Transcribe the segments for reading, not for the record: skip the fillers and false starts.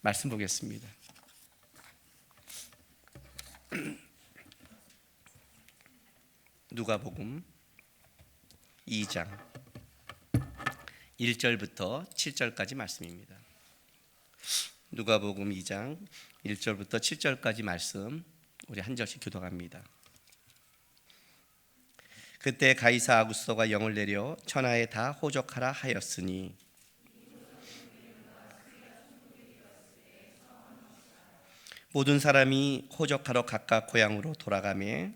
말씀 보겠습니다. 누가복음 2장 1절부터 7절까지 말씀입니다. 누가복음 2장 1절부터 7절까지 말씀 우리 한 절씩 교독합니다. 그때 가이사 아구스도가 영을 내려 천하에 다 호적하라 하였으니 모든 사람이 호적하러 각각 고향으로 돌아가매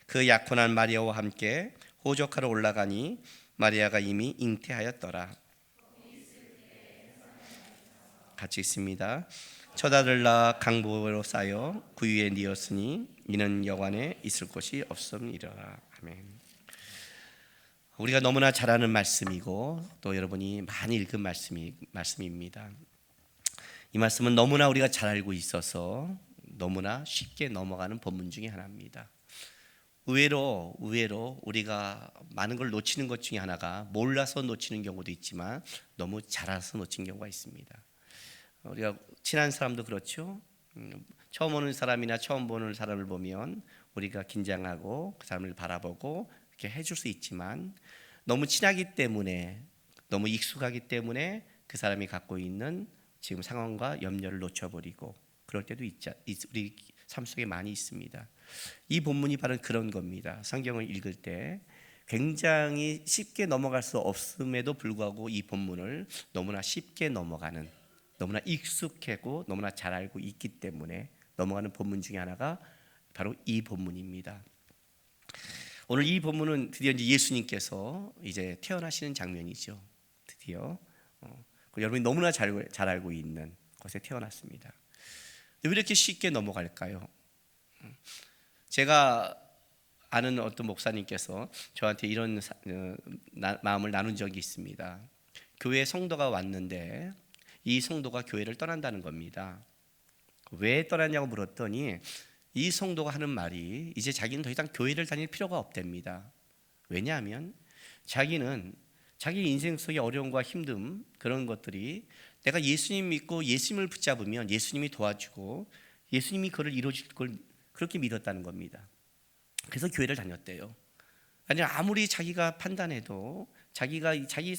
그 약혼한 마리아와 함께 호적하러 올라가니 마리아가 이미 잉태하였더라. 같이 있습니다. 첫 아들 낳아 강보로 싸여 구유에 뉘었으니 이는 여관에 있을 곳이 없음이라. 아멘. 우리가 너무나 잘 아는 말씀이고 또 여러분이 많이 읽은 말씀입니다. 이 말씀은 너무나 우리가 잘 알고 있어서 너무나 쉽게 넘어가는 본문 중에 하나입니다. 의외로 우리가 많은 걸 놓치는 것 중에 하나가 몰라서 놓치는 경우도 있지만 너무 잘 알아서 놓친 경우가 있습니다. 우리가 친한 사람도 그렇죠. 처음 오는 사람이나 처음 보는 사람을 보면 우리가 긴장하고 그 사람을 바라보고 이렇게 해줄 수 있지만 너무 친하기 때문에 너무 익숙하기 때문에 그 사람이 갖고 있는 지금 상황과 염려를 놓쳐버리고 그럴 때도 우리 삶 속에 많이 있습니다. 이 본문이 바로 그런 겁니다. 성경을 읽을 때 굉장히 쉽게 넘어갈 수 없음에도 불구하고 이 본문을 너무나 쉽게 넘어가는, 너무나 익숙하고 너무나 잘 알고 있기 때문에 넘어가는 본문 중에 하나가 바로 이 본문입니다. 오늘 이 본문은 드디어 이제 예수님께서 이제 태어나시는 장면이죠. 드디어 여러분이 너무나 잘 알고 있는 곳에 태어났습니다. 왜 이렇게 쉽게 넘어갈까요? 제가 아는 어떤 목사님께서 저한테 이런 마음을 나눈 적이 있습니다. 교회 성도가 왔는데 이 성도가 교회를 떠난다는 겁니다. 왜 떠났냐고 물었더니 이 성도가 하는 말이 이제 자기는 더 이상 교회를 다닐 필요가 없답니다. 왜냐하면 자기는 자기 인생 속의 어려움과 힘듦 그런 것들이 내가 예수님 믿고 예수님을 붙잡으면 예수님이 도와주고 예수님이 그걸 이루어줄 걸 그렇게 믿었다는 겁니다. 그래서 교회를 다녔대요. 아니 아무리 자기가 판단해도 자기가 자기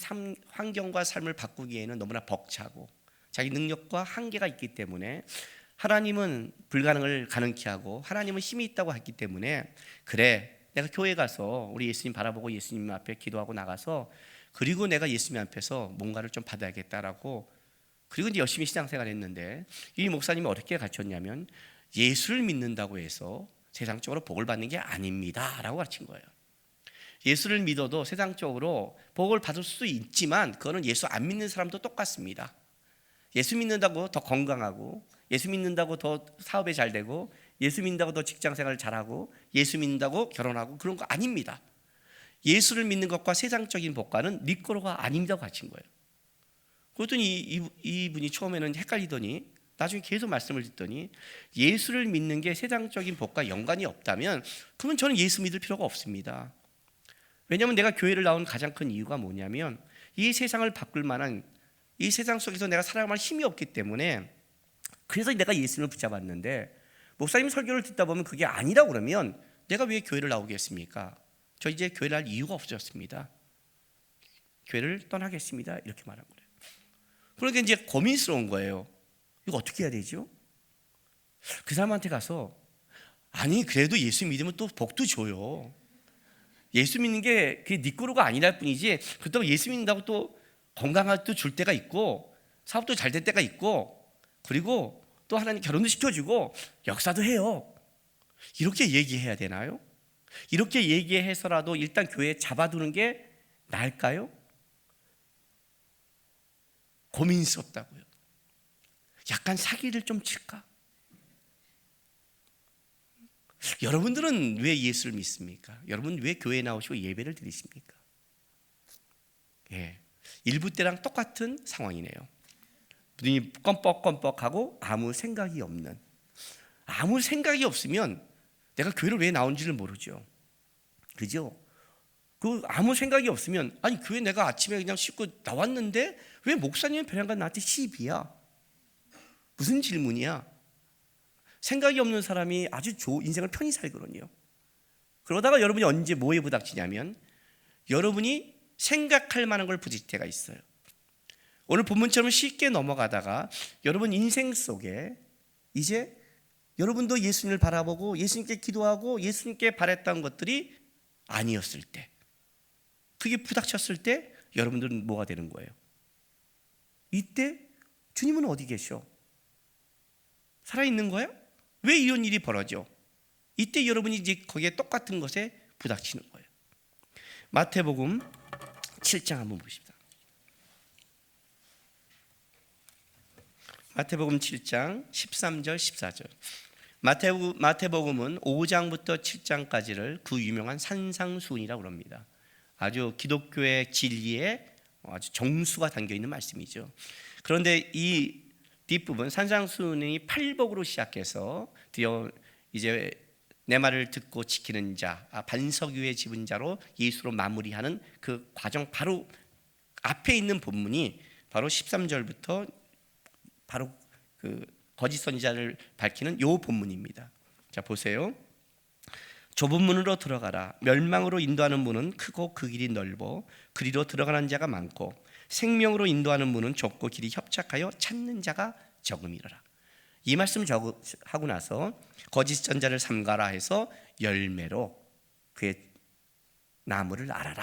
환경과 삶을 바꾸기에는 너무나 벅차고 자기 능력과 한계가 있기 때문에 하나님은 불가능을 가능케 하고 하나님은 힘이 있다고 했기 때문에 그래 내가 교회 가서 우리 예수님 바라보고 예수님 앞에 기도하고 나가서 그리고 내가 예수님 앞에서 뭔가를 좀 받아야겠다라고 그리고 이제 열심히 신앙생활을 했는데 이 목사님이 어떻게 가르쳤냐면 예수를 믿는다고 해서 세상적으로 복을 받는 게 아닙니다 라고 가르친 거예요. 예수를 믿어도 세상적으로 복을 받을 수 있지만 그거는 예수 안 믿는 사람도 똑같습니다. 예수 믿는다고 더 건강하고 예수 믿는다고 더 사업에 잘 되고 예수 믿는다고 더 직장생활을 잘하고 예수 믿는다고 결혼하고 그런 거 아닙니다. 예수를 믿는 것과 세상적인 복과는 니꼬로가 아닙니다고 가르친 거예요. 그랬더니 이분이 처음에는 헷갈리더니 나중에 계속 말씀을 듣더니 예수를 믿는 게 세상적인 복과 연관이 없다면 그러면 저는 예수 믿을 필요가 없습니다. 왜냐하면 내가 교회를 나온 가장 큰 이유가 뭐냐면 이 세상을 바꿀 만한 이 세상 속에서 내가 살아갈 힘이 없기 때문에 그래서 내가 예수님을 붙잡았는데 목사님 설교를 듣다 보면 그게 아니라고 그러면 내가 왜 교회를 나오겠습니까? 저 이제 교회를 할 이유가 없어졌습니다. 교회를 떠나겠습니다. 이렇게 말한 거예요. 그러니까 이제 고민스러운 거예요. 이거 어떻게 해야 되죠? 그 사람한테 가서 아니 그래도 예수 믿으면 또 복도 줘요. 예수 믿는 게 그게 네 거로가 아니랄 뿐이지 그렇다고 예수 믿는다고 또 건강할 때 줄 때가 있고 사업도 잘 될 때가 있고 그리고 또 하나님 결혼도 시켜주고 역사도 해요. 이렇게 얘기해야 되나요? 이렇게 얘기해서라도 일단 교회에 잡아두는 게 나을까요? 고민스럽다고요. 약간 사기를 좀 칠까? 여러분들은 왜 예수를 믿습니까? 여러분 왜 교회에 나오시고 예배를 드리십니까? 예, 일부 때랑 똑같은 상황이네요. 눈이 껌뻑껌뻑하고 아무 생각이 없는, 아무 생각이 없으면 내가 교회를 왜 나온지를 모르죠. 그죠? 그 아무 생각이 없으면, 아니 교회 내가 아침에 그냥 씻고 나왔는데 왜 목사님의 배령과 나한테 시비야? 무슨 질문이야? 생각이 없는 사람이 아주 인생을 편히 살거든요. 그러다가 여러분이 언제 뭐에 부닥치냐면 여러분이 생각할 만한 걸 부딪힐 때가 있어요. 오늘 본문처럼 쉽게 넘어가다가 여러분 인생 속에 이제 여러분도 예수님을 바라보고 예수님께 기도하고 예수님께 바랬던 것들이 아니었을 때, 그게 부닥쳤을 때 여러분들은 뭐가 되는 거예요? 이때 주님은 어디 계셔? 살아있는 거야? 왜 이런 일이 벌어져? 이때 여러분이 이제 거기에 똑같은 것에 부닥치는 거예요. 마태복음 7장 한번 보십시다. 마태복음 7장 13절 14절. 마태복음은 5장부터 7장까지를 그 유명한 산상수훈이라고 합니다. 아주 기독교의 진리에 아주 정수가 담겨있는 말씀이죠. 그런데 이 뒷부분 산상수훈이 팔복으로 시작해서 드디어 이제 내 말을 듣고 지키는 자, 반석 위에 집은 자로 예수로 마무리하는 그 과정, 바로 앞에 있는 본문이 바로 13절부터 바로 그 거짓 선지자를 밝히는 요 본문입니다. 자 보세요. 좁은 문으로 들어가라. 멸망으로 인도하는 문은 크고 그 길이 넓어 그리로 들어가는 자가 많고 생명으로 인도하는 문은 좁고 길이 협착하여 찾는 자가 적음이로라. 이 말씀을 하고 나서 거짓 선지자를 삼가라 해서 열매로 그의 나무를 알아라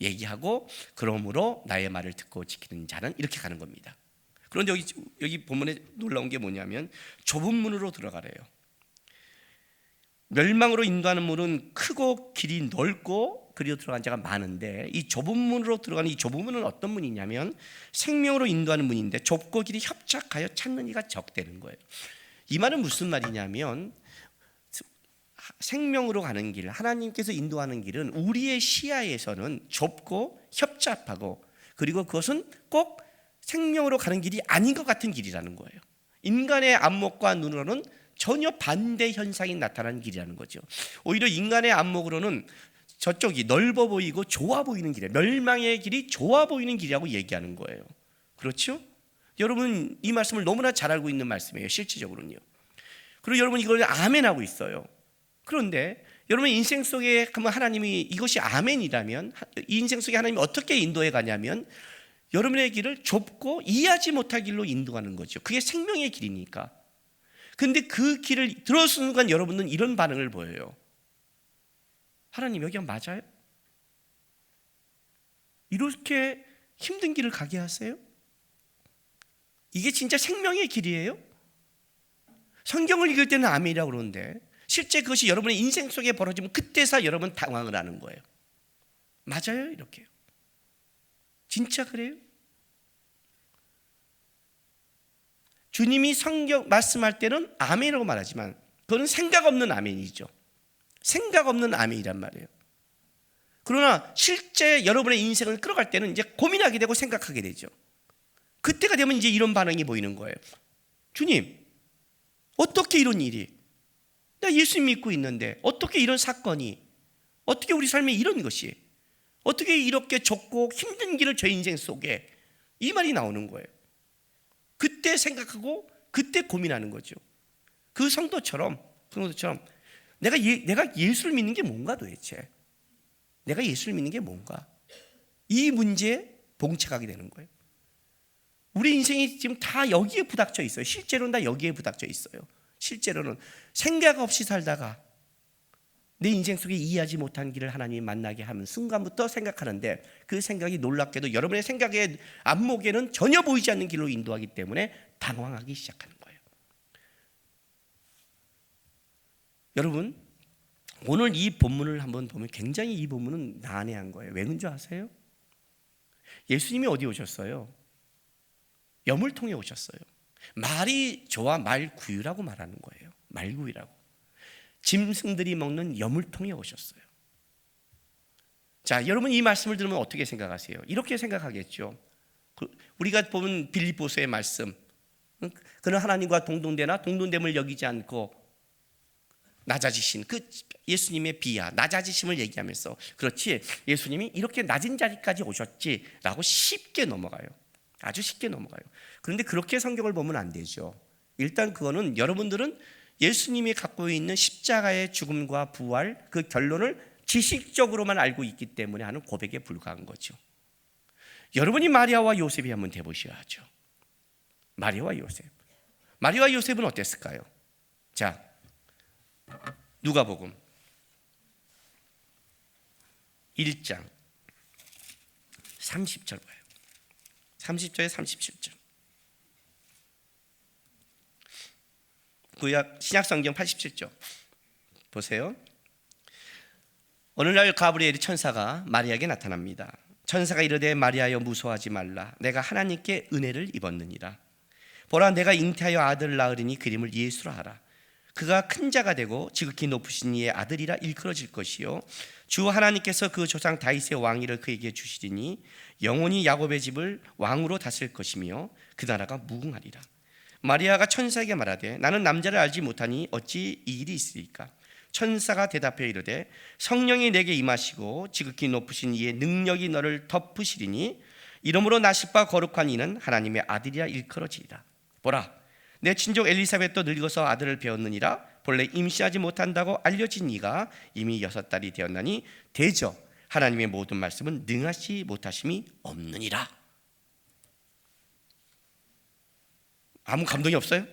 얘기하고, 그러므로 나의 말을 듣고 지키는 자는 이렇게 가는 겁니다. 그런데 여기 본문에 놀라운 게 뭐냐면 좁은 문으로 들어가래요. 멸망으로 인도하는 문은 크고 길이 넓고 그리로 들어간 자가 많은데, 이 좁은 문으로 들어가는 이 좁은 문은 어떤 문이냐면 생명으로 인도하는 문인데 좁고 길이 협착하여 찾는 이가 적대는 거예요. 이 말은 무슨 말이냐면 생명으로 가는 길, 하나님께서 인도하는 길은 우리의 시야에서는 좁고 협착하고, 그리고 그것은 꼭 생명으로 가는 길이 아닌 것 같은 길이라는 거예요. 인간의 안목과 눈으로는 전혀 반대 현상이 나타나는 길이라는 거죠. 오히려 인간의 안목으로는 저쪽이 넓어 보이고 좋아 보이는 길이에요. 멸망의 길이 좋아 보이는 길이라고 얘기하는 거예요. 그렇죠? 여러분 이 말씀을 너무나 잘 알고 있는 말씀이에요. 실질적으로는요. 그리고 여러분 이걸 아멘하고 있어요. 그런데 여러분 인생 속에 하나님이 이것이 아멘이라면, 이 인생 속에 하나님이 어떻게 인도해 가냐면 여러분의 길을 좁고 이해하지 못할 길로 인도하는 거죠. 그게 생명의 길이니까. 근데 그 길을 들어서는 순간 여러분은 이런 반응을 보여요. 하나님 여기가 맞아요? 이렇게 힘든 길을 가게 하세요? 이게 진짜 생명의 길이에요? 성경을 읽을 때는 아멘이라고 그러는데 실제 그것이 여러분의 인생 속에 벌어지면 그때서 여러분 당황을 하는 거예요. 맞아요? 이렇게요. 진짜 그래요? 주님이 성경 말씀할 때는 아멘이라고 말하지만 그거는 생각 없는 아멘이죠. 생각 없는 아멘이란 말이에요. 그러나 실제 여러분의 인생을 끌어갈 때는 이제 고민하게 되고 생각하게 되죠. 그때가 되면 이제 이런 반응이 보이는 거예요. 주님, 어떻게 이런 일이? 나 예수님 믿고 있는데 어떻게 이런 사건이, 어떻게 우리 삶에 이런 것이, 어떻게 이렇게 좁고 힘든 길을 제 인생 속에, 이 말이 나오는 거예요. 그때 생각하고 그때 고민하는 거죠. 그 성도처럼 내가 예수를 믿는 게 뭔가 도대체? 내가 예수를 믿는 게 뭔가? 이 문제에 봉착하게 되는 거예요. 우리 인생이 지금 다 여기에 부닥쳐 있어요. 실제로는 다 여기에 부닥쳐 있어요. 실제로는 생각 없이 살다가 내 인생 속에 이해하지 못한 길을 하나님이 만나게 하는 순간부터 생각하는데, 그 생각이 놀랍게도 여러분의 생각의 안목에는 전혀 보이지 않는 길로 인도하기 때문에 당황하기 시작하는 거예요. 여러분 오늘 이 본문을 한번 보면 굉장히 이 본문은 난해한 거예요. 왜 그런 줄 아세요? 예수님이 어디 오셨어요? 염을 통해 오셨어요. 말이 좋아 말구유라고 말하는 거예요. 말구유라고. 짐승들이 먹는 염을 통해 오셨어요. 자, 여러분 이 말씀을 들으면 어떻게 생각하세요? 이렇게 생각하겠죠. 우리가 보면 빌립보서의 말씀, 그는 하나님과 동등되나 동등됨을 여기지 않고 낮아지신 그 예수님의 비하, 낮아지심을 얘기하면서 그렇지 예수님이 이렇게 낮은 자리까지 오셨지라고 쉽게 넘어가요. 아주 쉽게 넘어가요. 그런데 그렇게 성경을 보면 안 되죠. 일단 그거는 여러분들은 예수님이 갖고 있는 십자가의 죽음과 부활 그 결론을 지식적으로만 알고 있기 때문에 하는 고백에 불과한 거죠. 여러분이 마리아와 요셉이 한번 돼보셔야죠. 마리아와 요셉. 마리아와 요셉은 어땠을까요? 자, 누가복음 1장 30절 봐요. 30절에 37절. 구약 신약 성경 87쪽 보세요. 어느 날 가브리엘의 천사가 마리아에게 나타납니다. 천사가 이르되 마리아여 무서워하지 말라. 내가 하나님께 은혜를 입었느니라. 보라 내가 잉태하여 아들을 낳으리니 그 이름을 예수라 하라. 그가 큰 자가 되고 지극히 높으신 이의 아들이라 일컬어질 것이요 주 하나님께서 그 조상 다윗의 왕위를 그에게 주시리니 영원히 야곱의 집을 왕으로 다스릴 것이며 그 나라가 무궁하리라. 마리아가 천사에게 말하되 나는 남자를 알지 못하니 어찌 이 일이 있으리까. 천사가 대답해 이르되 성령이 내게 임하시고 지극히 높으신 이의 능력이 너를 덮으시리니 이러므로 나실바 거룩한 이는 하나님의 아들이라 일컬어지리라. 보라 내 친족 엘리사벳도 늙어서 아들을 배웠느니라. 본래 임신하지 못한다고 알려진 이가 이미 6달이 되었나니 대저 하나님의 모든 말씀은 능하시 못하심이 없느니라. 아무 감동이 없어요?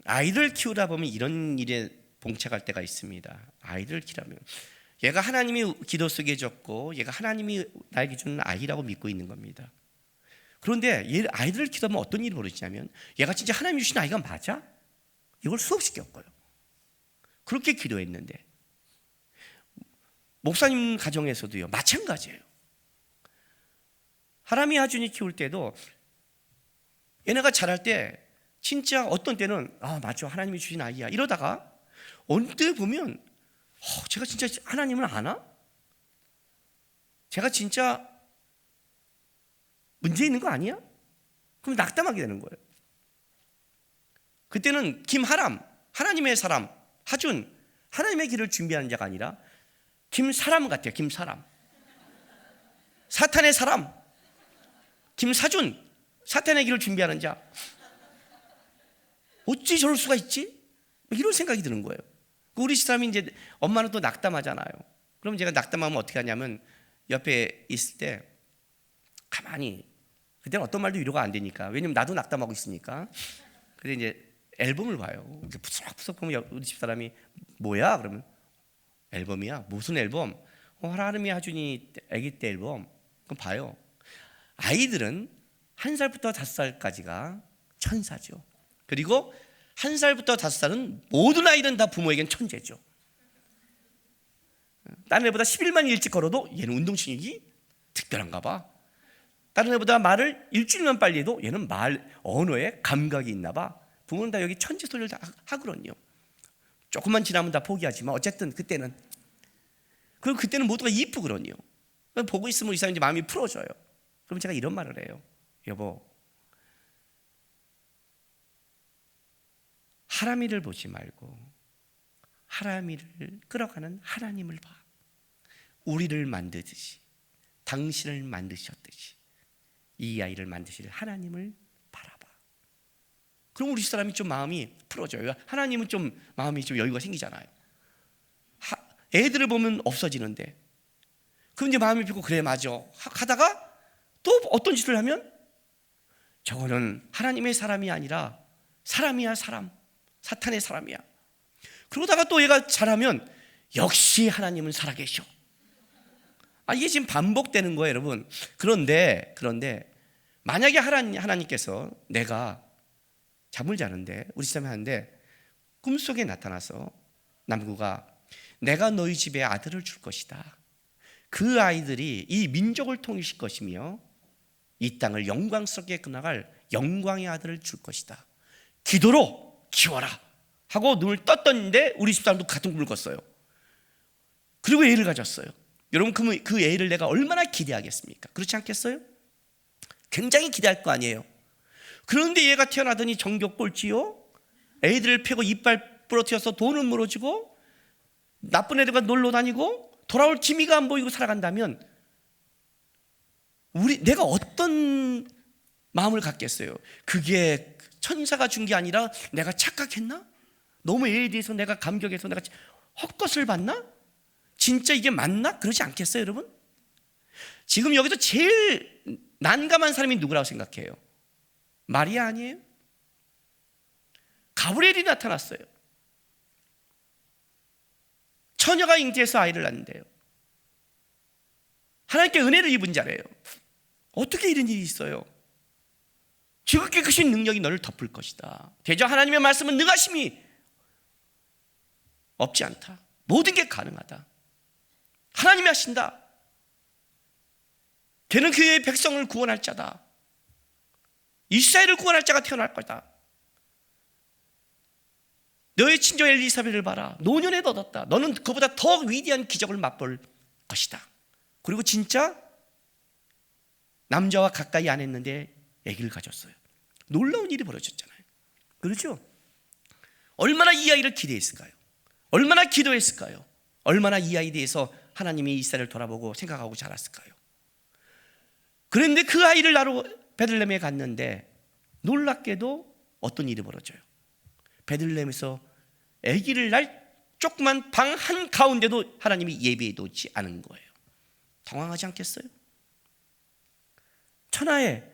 아이들 키우다 보면 이런 일에 봉착할 때가 있습니다. 아이들 키우면 얘가 하나님이 기도 쓰게 줬고 얘가 하나님이 나에게 주는 아이라고 믿고 있는 겁니다. 그런데 얘 아이들을 키우면 어떤 일이 벌어지냐면 얘가 진짜 하나님이 주신 아이가 맞아? 이걸 수없이 겪어요. 그렇게 기도했는데 목사님 가정에서도요 마찬가지예요. 하람이 하준이 키울 때도 얘네가 자랄 때 진짜 어떤 때는 맞죠 하나님이 주신 아이야 이러다가 어느 때 보면 제가 진짜 하나님을 아나? 제가 진짜 문제 있는 거 아니야? 그럼 낙담하게 되는 거예요. 그때는 김하람, 하나님의 사람, 하준, 하나님의 길을 준비하는 자가 아니라 김사람 같아요. 김사람, 사탄의 사람, 김사준, 사탄의 길을 준비하는 자. 어찌 저럴 수가 있지? 이런 생각이 드는 거예요. 우리 집사람이 이제 엄마는 또 낙담하잖아요. 그럼 제가 낙담하면 어떻게 하냐면 옆에 있을 때 가만히 그때는 어떤 말도 위로가 안 되니까 왜냐면 나도 낙담하고 있으니까 근데 이제 앨범을 봐요. 이제 푸석푸석 보면 우리 집사람이 뭐야? 그러면 앨범이야? 무슨 앨범? 하람이 하준이 아기 때 앨범. 그럼 봐요. 아이들은 1살부터 5살까지가 천사죠. 그리고 1살부터 5살은 모든 아이들은 다 부모에겐 천재죠. 다른 애보다 11만 일찍 걸어도 얘는 운동신경이 특별한가 봐. 다른 애보다 말을 일주일만 빨리 해도 얘는 말 언어에 감각이 있나 봐. 부모는 다 여기 천재 소리를 다 하거든요. 조금만 지나면 다 포기하지만 어쨌든 그때는 그리고 그때는 모두가 이쁘거든요. 보고 있으면 이 사람이 이제 마음이 풀어져요. 그럼 제가 이런 말을 해요. 여보, 하람이를 보지 말고 하람이를 끌어가는 하나님을 봐. 우리를 만드듯이 당신을 만드셨듯이 이 아이를 만드실 하나님을 바라봐. 그럼 우리 사람이 좀 마음이 풀어져요. 하나님은 좀 마음이 좀 여유가 생기잖아요. 애들을 보면 없어지는데 그럼 이제 마음이 비고 그래 맞아 하다가 또 어떤 짓을 하면 저거는 하나님의 사람이 아니라 사람이야 사람. 사탄의 사람이야. 그러다가 또 얘가 잘하면 역시 하나님은 살아계셔. 이게 지금 반복되는 거예요 여러분. 그런데 만약에 하나님께서 내가 잠을 자는데 우리 집사람이 하는데 꿈속에 나타나서 남구가 내가 너희 집에 아들을 줄 것이다. 그 아이들이 이 민족을 통일실 것이며 이 땅을 영광스럽게 끌어나갈 영광의 아들을 줄 것이다. 기도로 키워라 하고 눈을 떴던데 우리 집사람도 같은 꿈을 꿨어요. 그리고 애를 가졌어요. 여러분 그 애를 내가 얼마나 기대하겠습니까? 그렇지 않겠어요? 굉장히 기대할 거 아니에요. 그런데 얘가 태어나더니 정교 꼴찌요. 애들을 패고 이빨 부러뜨려서 돈은 물어주고 나쁜 애들과 놀러 다니고 돌아올 기미가 안 보이고 살아간다면 내가 어떤 마음을 갖겠어요? 그게 천사가 준 게 아니라 내가 착각했나? 너무 애에 대해서 내가 감격해서 내가 헛것을 봤나? 진짜 이게 맞나? 그러지 않겠어요, 여러분? 지금 여기서 제일 난감한 사람이 누구라고 생각해요? 마리아 아니에요? 가브리엘이 나타났어요. 처녀가 잉태해서 아이를 낳는데요. 하나님께 은혜를 입은 자래요. 어떻게 이런 일이 있어요? 지극히 크신 능력이 너를 덮을 것이다. 대저 하나님의 말씀은 능하심이 없지 않다. 모든 게 가능하다. 하나님이 하신다. 걔는 그의 백성을 구원할 자다. 이스라엘을 구원할 자가 태어날 거다. 너의 친정 엘리사벳을 봐라. 노년에 얻었다. 너는 그보다 더 위대한 기적을 맛볼 것이다. 그리고 진짜 남자와 가까이 안 했는데 아기를 가졌어요. 놀라운 일이 벌어졌잖아요. 그렇죠? 얼마나 이 아이를 기대했을까요? 얼마나 기도했을까요? 얼마나 이 아이에 대해서 하나님이 이스라엘을 돌아보고 생각하고 자랐을까요? 그런데 그 아이를 낳으러 베들레헴에 갔는데 놀랍게도 어떤 일이 벌어져요? 베들레헴에서 아기를 낳을 조그만 방 한가운데도 하나님이 예비해 놓지 않은 거예요. 당황하지 않겠어요? 천하의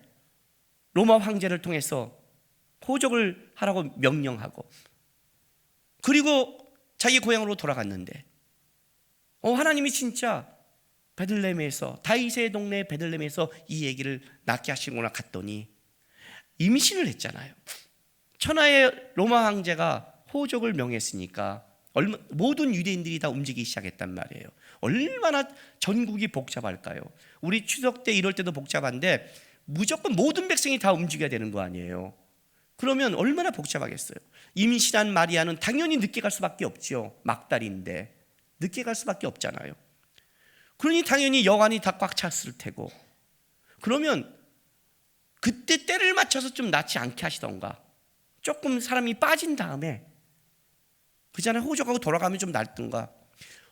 로마 황제를 통해서 호적을 하라고 명령하고 그리고 자기 고향으로 돌아갔는데 하나님이 진짜 베들레헴에서 다윗의 동네 베들레헴에서 이 얘기를 낳게 하시구나 갔더니 임신을 했잖아요. 천하의 로마 황제가 호적을 명했으니까 모든 유대인들이 다 움직이기 시작했단 말이에요. 얼마나 전국이 복잡할까요? 우리 추석 때 이럴 때도 복잡한데 무조건 모든 백성이 다 움직여야 되는 거 아니에요? 그러면 얼마나 복잡하겠어요? 임신한 마리아는 당연히 늦게 갈 수밖에 없죠. 막달인데 늦게 갈 수밖에 없잖아요. 그러니 당연히 여관이 다 꽉 찼을 테고 그러면 그때 때를 맞춰서 좀 낳지 않게 하시던가 조금 사람이 빠진 다음에 그잖아요. 호적하고 돌아가면 좀 낫든가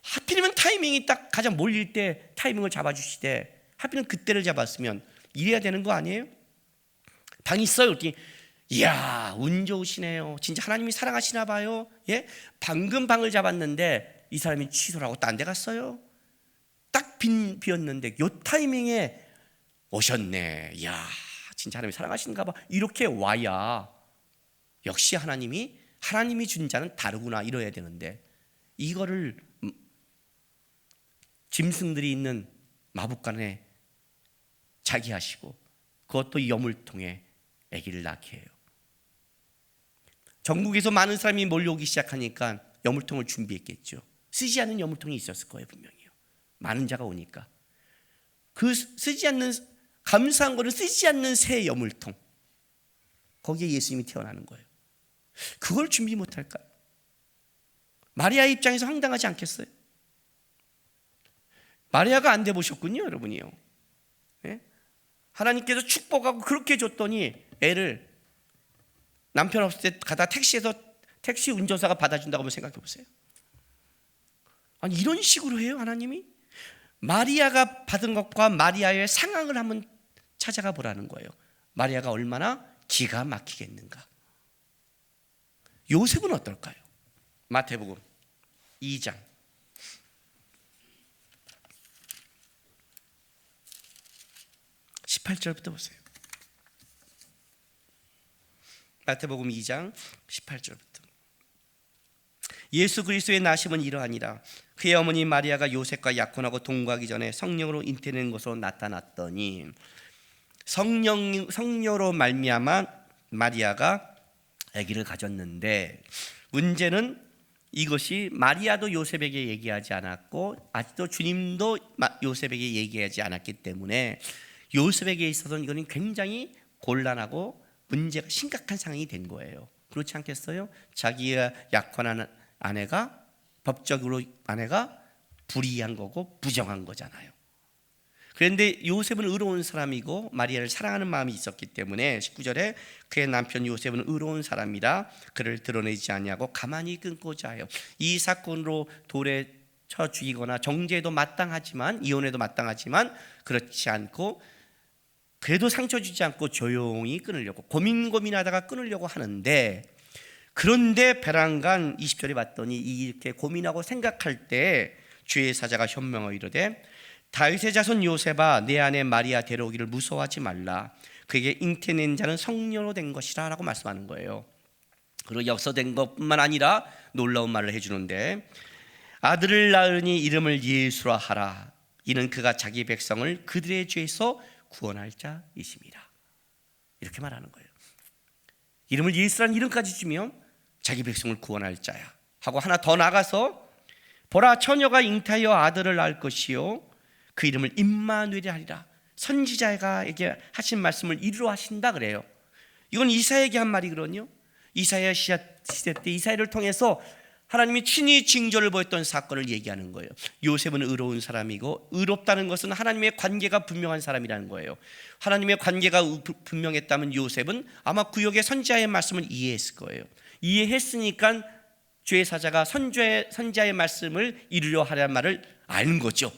하필이면 타이밍이 딱 가장 몰릴 때 타이밍을 잡아주시되 하필이면 그때를 잡았으면 이래야 되는 거 아니에요? 방이 있어요. 그랬더니 이야 운 좋으시네요. 진짜 하나님이 사랑하시나 봐요. 예? 방금 방을 잡았는데 이 사람이 취소를 하고 딴 데 갔어요. 딱 비었는데 요 타이밍에 오셨네. 이야 진짜 하나님이 사랑하시는가 봐. 이렇게 와야 역시 하나님이 준 자는 다르구나 이래야 되는데 이거를 짐승들이 있는 마북간에 자기 하시고 그것도 염을 통해 아기를 낳게 해요. 전국에서 많은 사람이 몰려오기 시작하니까 여물통을 준비했겠죠. 쓰지 않는 여물통이 있었을 거예요. 분명히요. 많은 자가 오니까 그 쓰지 않는 감사한 거를 쓰지 않는 새 여물통 거기에 예수님이 태어나는 거예요. 그걸 준비 못할까요? 마리아의 입장에서 황당하지 않겠어요? 마리아가 안 돼 보셨군요, 여러분이요. 네? 하나님께서 축복하고 그렇게 줬더니 애를 남편 없을 때 가다 택시 운전사가 받아준다고 한번 생각해 보세요. 아니 이런 식으로 해요, 하나님이? 마리아가 받은 것과 마리아의 상황을 한번 찾아가 보라는 거예요. 마리아가 얼마나 기가 막히겠는가. 요셉은 어떨까요? 마태복음 2장 18절부터 보세요. 마태복음 2장 18절부터. 예수 그리스도의 나심은 이러하니라. 그의 어머니 마리아가 요셉과 약혼하고 동거하기 전에 성령으로 잉태된 것으로 나타났더니 성녀로 말미암아 마리아가 아기를 가졌는데 문제는 이것이 마리아도 요셉에게 얘기하지 않았고 아직도 주님도 요셉에게 얘기하지 않았기 때문에 요셉에게 있어서는 이거는 굉장히 곤란하고 문제가 심각한 상황이 된 거예요. 그렇지 않겠어요? 자기가 약혼한 아내가 법적으로 아내가 불이한 거고 부정한 거잖아요. 그런데 요셉은 의로운 사람이고 마리아를 사랑하는 마음이 있었기 때문에 19절에 그의 남편 요셉은 의로운 사람이라 그를 드러내지 아니하고 가만히 끊고자 하여 이 사건으로 돌에 쳐 죽이거나 정죄도 마땅하지만 이혼해도 마땅하지만 그렇지 않고 그래도 상처 주지 않고 조용히 끊으려고 고민하다가 끊으려고 하는데, 그런데 베란간 20절에 봤더니 이렇게 고민하고 생각할 때 주의 사자가 현명하여 이르되 다윗의 자손 요셉아 내 아내 마리아 데려오기를 무서워하지 말라. 그에게 잉태낸 자는 성녀로 된 것이라 라고 말씀하는 거예요. 그리고 역서된 것뿐만 아니라 놀라운 말을 해주는데 아들을 낳으니 이름을 예수라 하라. 이는 그가 자기 백성을 그들의 죄에서 구원할 자이십니다. 이렇게 말하는 거예요. 이름을 예수라는 이름까지 주면 자기 백성을 구원할 자야 하고 하나 더 나가서 보라 처녀가 잉태하여 아들을 낳을 것이요 그 이름을 임마누엘이라 하리라. 선지자에게 하신 말씀을 이루어 하신다 그래요. 이건 이사야에게 한 말이거든요. 이사야 시대 때 이사야를 통해서 하나님이 친히 징조를 보였던 사건을 얘기하는 거예요. 요셉은 의로운 사람이고 의롭다는 것은 하나님의 관계가 분명한 사람이라는 거예요. 하나님의 관계가 분명했다면 요셉은 아마 구역의 선지자의 말씀을 이해했을 거예요. 이해했으니까 주의 사자가 선지자의 말씀을 이루려 하라는 말을 아는 거죠.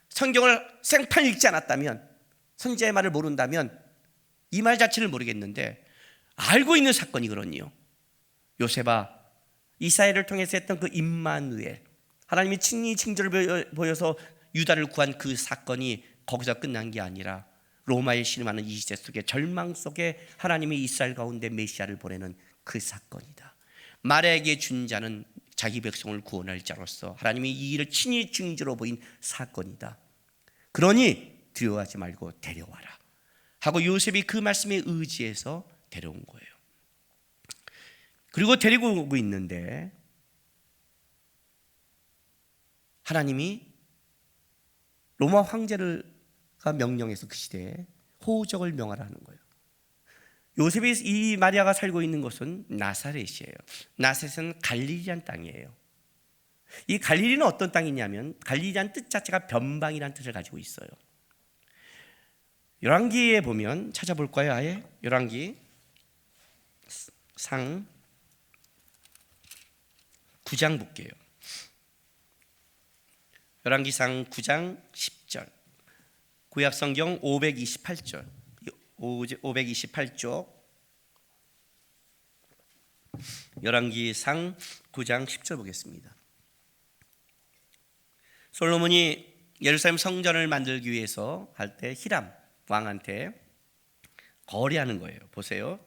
성경을 생판 읽지 않았다면, 선지자의 말을 모른다면 이 말 자체를 모르겠는데 알고 있는 사건이거든요. 요셉아, 이사야를 통해서 했던 그 임마누엘, 하나님이 친히 징조를 보여서 유다를 구한 그 사건이 거기서 끝난 게 아니라 로마에 신음하는 이 시대 속에 절망 속에 하나님이 이스라엘 가운데 메시아를 보내는 그 사건이다. 마리아에게 준 자는 자기 백성을 구원할 자로서 하나님이 이 일을 친히 징조로 보인 사건이다. 그러니 두려워하지 말고 데려와라 하고 요셉이 그 말씀에 의지해서 데려온 거예요. 그리고 데리고 오고 있는데 하나님이 로마 황제가 명령해서 그 시대에 호적을 명하라 하는 거예요. 요셉이 이 마리아가 살고 있는 곳은 나사렛이에요. 나사렛은 갈릴리란 땅이에요. 이 갈릴리는 어떤 땅이냐면 갈릴리란 뜻 자체가 변방이라는 뜻을 가지고 있어요. 열왕기에 보면 찾아볼까요? 아예 열왕기 상 9장 볼게요. 열왕기상 9장 10절, 구약성경 528절, 528쪽, 열왕기상 9장 10절 보겠습니다. 솔로몬이 예루살렘 성전을 만들기 위해서 할 때 히람 왕한테 거래하는 거예요. 보세요.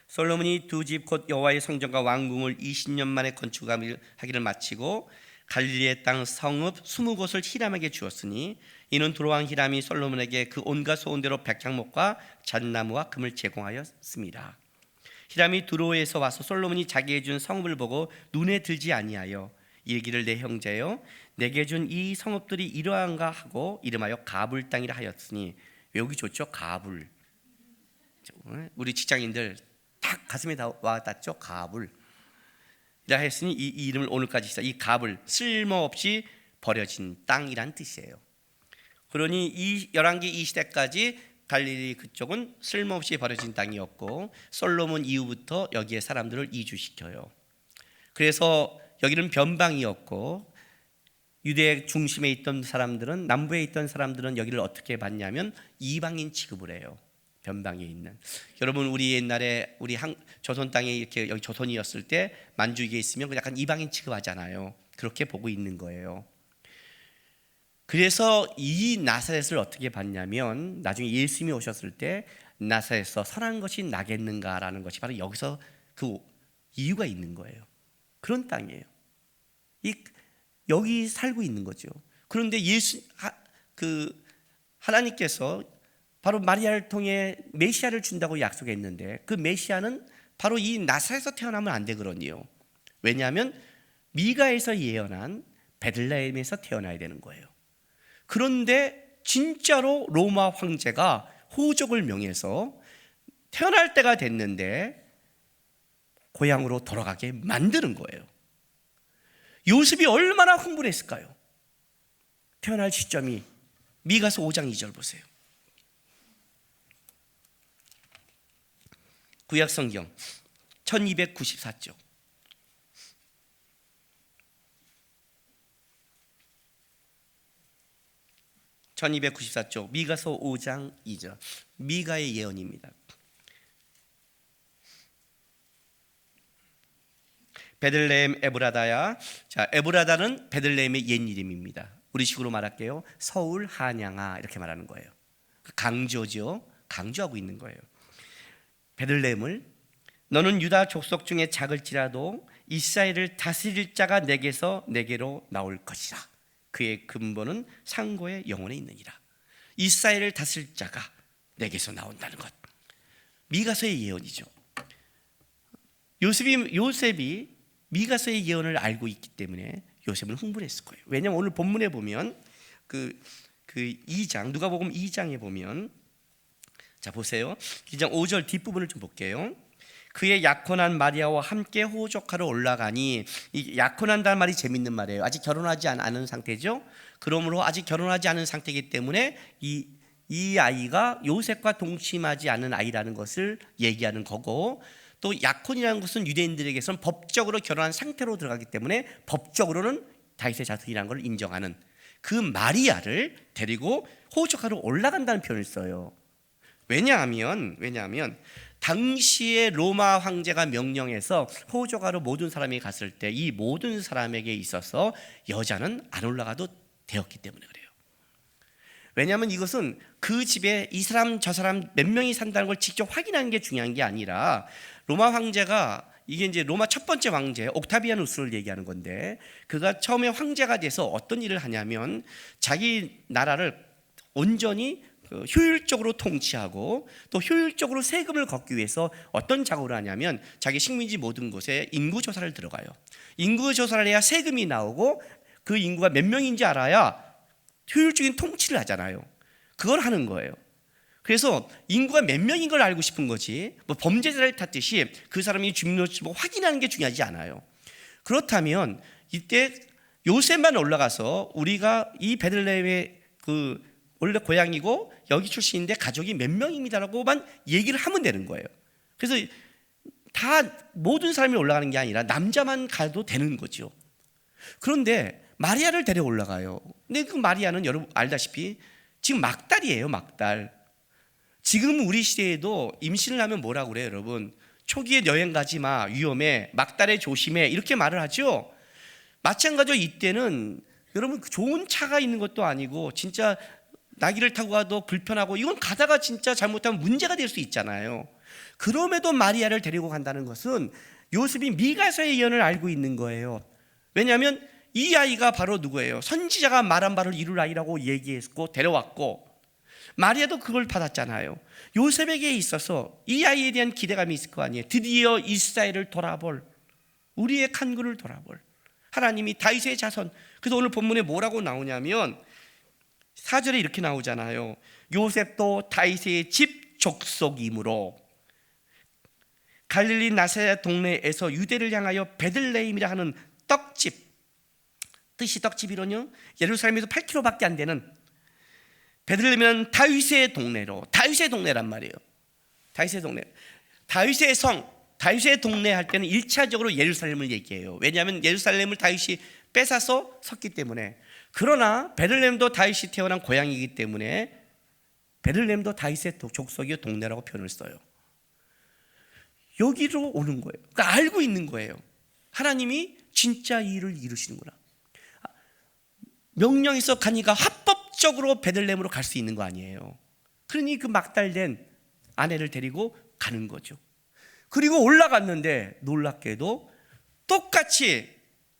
솔로몬이 두 집 곧 여호와의 성전과 왕궁을 20년 만에 건축하기를 마치고 갈릴리의 땅 성읍 20곳을 히람에게 주었으니 이는 두로왕 히람이 솔로몬에게 그 온갖 소원대로 백향목과 잣나무와 금을 제공하였습니다. 히람이 두로에서 와서 솔로몬이 자기에게 준 성읍을 보고 눈에 들지 아니하여 이르기를 내 형제여 내게 준 이 성읍들이 이러한가 하고 이름하여 가불 땅이라 하였으니 외우기 좋죠. 가불. 우리 직장인들 딱 가슴에 와 닿죠. 가불. 이라 했으니 이 이름을 오늘까지 써. 이 가불 쓸모없이 버려진 땅이란 뜻이에요. 그러니 이 열왕기 이 시대까지 갈릴리 그쪽은 쓸모없이 버려진 땅이었고 솔로몬 이후부터 여기에 사람들을 이주시켜요. 그래서 여기는 변방이었고 유대 중심에 있던 사람들은, 남부에 있던 사람들은 여기를 어떻게 봤냐면 이방인 취급을 해요. 변방에 있는. 여러분 우리 옛날에 우리 조선 땅에 이렇게 여기 조선이었을 때 만주에 있으면 약간 이방인 취급하잖아요. 그렇게 보고 있는 거예요. 그래서 이 나사렛을 어떻게 봤냐면 나중에 예수님이 오셨을 때 나사렛에서 선한 것이 나겠는가라는 것이 바로 여기서 그 이유가 있는 거예요. 그런 땅이에요. 여기 살고 있는 거죠. 그런데 하나님께서 바로 마리아를 통해 메시아를 준다고 약속했는데 그 메시아는 바로 이 나사렛에서 태어나면 안 되거든요. 왜냐하면 미가에서 예언한 베들레헴에서 태어나야 되는 거예요. 그런데 진짜로 로마 황제가 호적을 명해서 태어날 때가 됐는데 고향으로 돌아가게 만드는 거예요. 요셉이 얼마나 흥분했을까요? 태어날 시점이 미가서 5장 2절 보세요. 구약성경 1294쪽. 미가서 5장 2절. 미가의 예언입니다. 베들레헴 에브라다야. 자, 에브라다는 베들레헴의 옛 이름입니다. 우리 식으로 말할게요. 서울 한양아 이렇게 말하는 거예요. 강조죠. 강조하고 있는 거예요. 베들레헴을 너는 유다 족속 중에 작을지라도 이스라엘을 다스릴 자가 내게로 나올 것이라. 그의 근본은 상고의 영혼에 있느니라. 이스라엘을 다스릴 자가 내게서 나온다는 것. 미가서의 예언이죠. 요셉이 미가서의 예언을 알고 있기 때문에 요셉은 흥분했을 거예요. 왜냐하면 오늘 본문에 보면 그 2장, 누가복음 2장에 보면, 자 보세요. 2장 5절 뒷부분을 좀 볼게요. 그의 약혼한 마리아와 함께 호적하러 올라가니, 이 약혼한다는 말이 재밌는 말이에요. 아직 결혼하지 않은 상태죠. 그러므로 아직 결혼하지 않은 상태이기 때문에 이 아이가 요셉과 동침하지 않은 아이라는 것을 얘기하는 거고, 또 약혼이라는 것은 유대인들에게서는 법적으로 결혼한 상태로 들어가기 때문에 법적으로는 다윗의 자손이라는 걸 인정하는 그 마리아를 데리고 호적하러 올라간다는 표현을 써요. 왜냐하면 당시에 로마 황제가 명령해서 호적하러 모든 사람이 갔을 때 이 모든 사람에게 있어서 여자는 안 올라가도 되었기 때문에 그래요. 왜냐하면 이것은 그 집에 이 사람 저 사람 몇 명이 산다는 걸 직접 확인하는 게 중요한 게 아니라, 로마 황제가, 이게 이제 로마 첫 번째 황제 옥타비아누스를 얘기하는 건데, 그가 처음에 황제가 돼서 어떤 일을 하냐면 자기 나라를 온전히 효율적으로 통치하고 또 효율적으로 세금을 걷기 위해서 어떤 작업을 하냐면 자기 식민지 모든 곳에 인구조사를 들어가요. 인구조사를 해야 세금이 나오고 그 인구가 몇 명인지 알아야 효율적인 통치를 하잖아요. 그걸 하는 거예요. 그래서 인구가 몇 명인 걸 알고 싶은 거지, 뭐 범죄자를 탔듯이 그 사람이 주민등록증을 확인하는 게 중요하지 않아요. 그렇다면 이때 요셉만 올라가서 우리가 이 베들레헴의 원래 고향이고 여기 출신인데 가족이 몇 명입니다라고만 얘기를 하면 되는 거예요. 그래서 다 모든 사람이 올라가는 게 아니라 남자만 가도 되는 거죠. 그런데 마리아를 데려 올라가요. 근데 그 마리아는 여러분 알다시피 지금 막달이에요. 막달. 지금 우리 시대에도 임신을 하면 뭐라고 그래요, 여러분? 초기에 여행 가지 마, 위험해, 막달에 조심해, 이렇게 말을 하죠. 마찬가지로 이때는 여러분 좋은 차가 있는 것도 아니고 진짜 나귀를 타고 가도 불편하고, 이건 가다가 진짜 잘못하면 문제가 될 수 있잖아요. 그럼에도 마리아를 데리고 간다는 것은 요셉이 미가서의 예언을 알고 있는 거예요. 왜냐하면 이 아이가 바로 누구예요? 선지자가 말한 바를 이룰 아이라고 얘기했고 데려왔고, 마리아도 그걸 받았잖아요. 요셉에게 있어서 이 아이에 대한 기대감이 있을 거 아니에요. 드디어 이스라엘을 돌아볼, 우리의 간구를 돌아볼 하나님이 다윗의 자손. 그래서 오늘 본문에 뭐라고 나오냐면 4절에 이렇게 나오잖아요. 요셉도 다윗의 집 족속이므로 갈릴리 나사렛 동네에서 유대를 향하여 베들레헴이라 하는 떡집, 뜻이 떡집이로요, 예루살렘에서 8km밖에 안 되는 베들레헴은 다윗의 동네로, 다윗의 동네란 말이에요. 다윗의 동네, 다윗의 성, 다윗의 동네 할 때는 1차적으로 예루살렘을 얘기해요. 왜냐하면 예루살렘을 다윗이 뺏어서 섰기 때문에. 그러나 베들레헴도 다윗이 태어난 고향이기 때문에 베들레헴도 다윗의 족속이요 동네라고 표현을 써요. 여기로 오는 거예요. 그러니까 알고 있는 거예요. 하나님이 진짜 이 일을 이루시는구나. 명령에서 가니까 합법적으로 베들레헴으로 갈 수 있는 거 아니에요. 그러니 그 막달된 아내를 데리고 가는 거죠. 그리고 올라갔는데 놀랍게도 똑같이